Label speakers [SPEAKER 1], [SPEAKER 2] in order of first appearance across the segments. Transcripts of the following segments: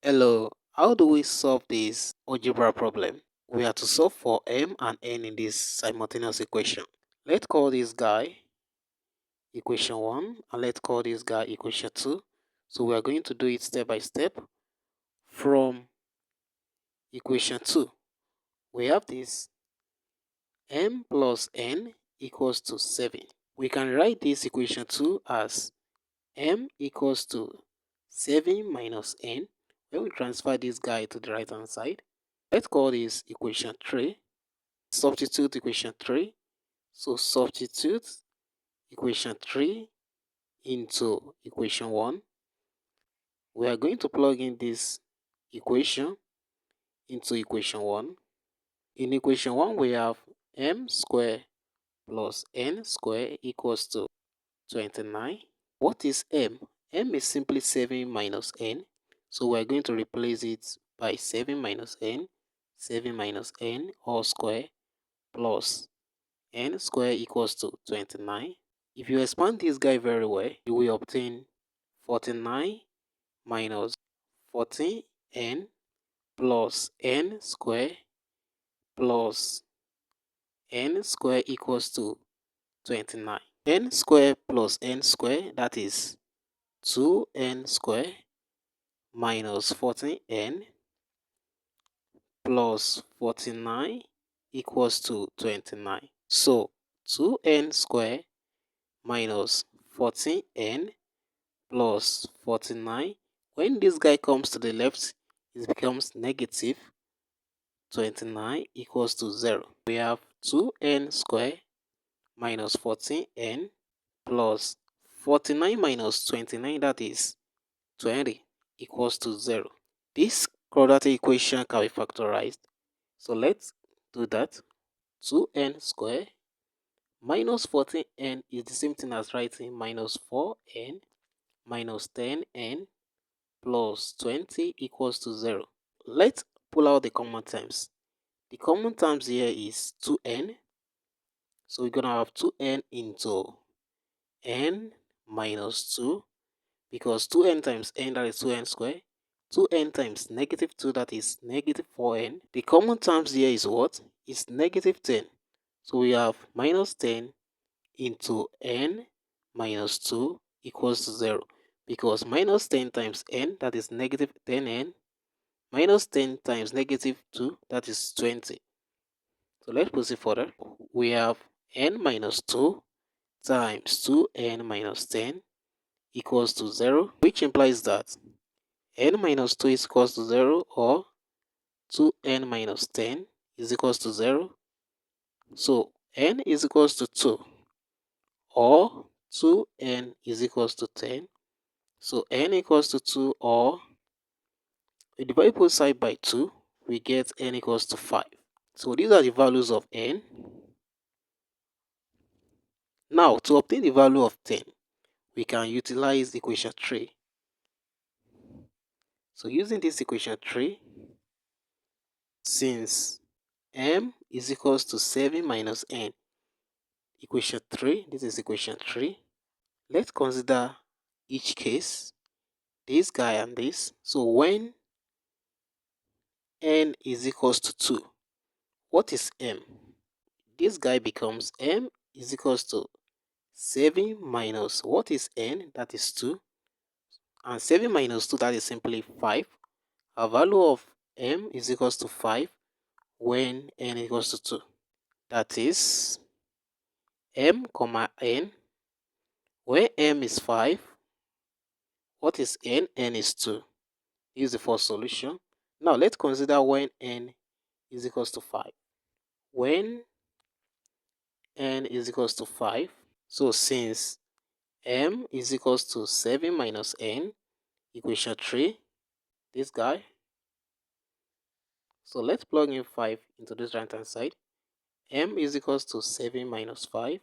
[SPEAKER 1] Hello, how do we solve this algebra problem? We have to solve for m and n in this simultaneous equation. Let's call this guy equation 1 and let's call this guy equation 2. So we are going to do it step by step. From equation 2, we have this m plus n equals to 7. We can write this equation 2 as m equals to 7 minus n. When we transfer this guy to the right hand side, let's call this equation 3. Substitute equation 3. So substitute equation 3 into equation 1. We are going to plug in this equation into equation 1. In equation 1, we have m squared plus n squared equals to 29. What is m? M is simply 7 minus n. So we are going to replace it by 7 minus n all square plus n square equals to 29. If you expand this guy very well, you will obtain 49 minus 14n plus n square plus n square equals to 29. N square plus n square, that is 2n square minus 14n plus 49 equals to 29. So 2n square minus 14n plus 49. When this guy comes to the left, it becomes negative 29 equals to 0. We have 2n square minus 14n plus 49 minus 29, that is 20, equals to 0. This quadratic equation can be factorized. So let's do that. 2n square minus 14n is the same thing as writing minus 4n minus 10n plus 20 equals to 0. Let's pull out the common terms. The common terms here is 2n. So we're going to have 2n into n minus 2, because 2n times n, that is 2n squared. 2n times negative 2, that is negative 4n. The common terms here is what? It's negative 10. So we have minus 10 into n minus 2 equals to 0. Because minus 10 times n, that is negative 10n, minus 10 times negative 2, that is 20. So let's proceed further. We have n minus 2 times 2n minus 10 equals to 0, which implies that n minus 2 is equals to 0, or 2n minus 10 is equals to 0. So n is equals to 2, or 2n is equals to 10. So n equals to 2, or we divide both side by 2, we get n equals to 5. So these are the values of n. Now, to obtain the value of 10, we can utilize equation 3. So using this equation 3, since m is equals to 7 minus n, equation 3, this is equation 3. Let's consider each case, this guy and this. So when n is equals to 2, what is m? This guy becomes m is equals to 7 minus, what is n? That is 2. And 7 minus 2, that is simply 5. Our value of m is equals to 5 when n equals to 2. That is m comma n. Where m is 5, what is n? N is 2. This is the first solution. Now let's consider when n is equals to 5. When n is equals to 5, so since m is equals to 7 minus n, equation 3, this guy. So let's plug in 5 into this right hand side. M is equals to 7 minus 5.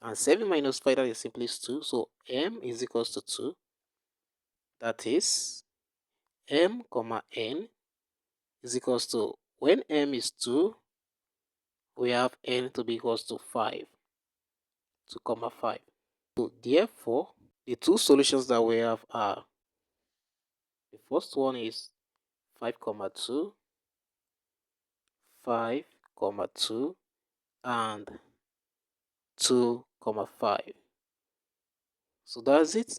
[SPEAKER 1] And 7 minus 5, that is simply 2. So m is equals to 2. That is m comma n is equals to, when m is 2, we have n to be equals to 5. 2 comma 5. So therefore, the two solutions that we have are, the first one is 5 comma 2, 5 comma 2, and 2 comma 5. So that's it.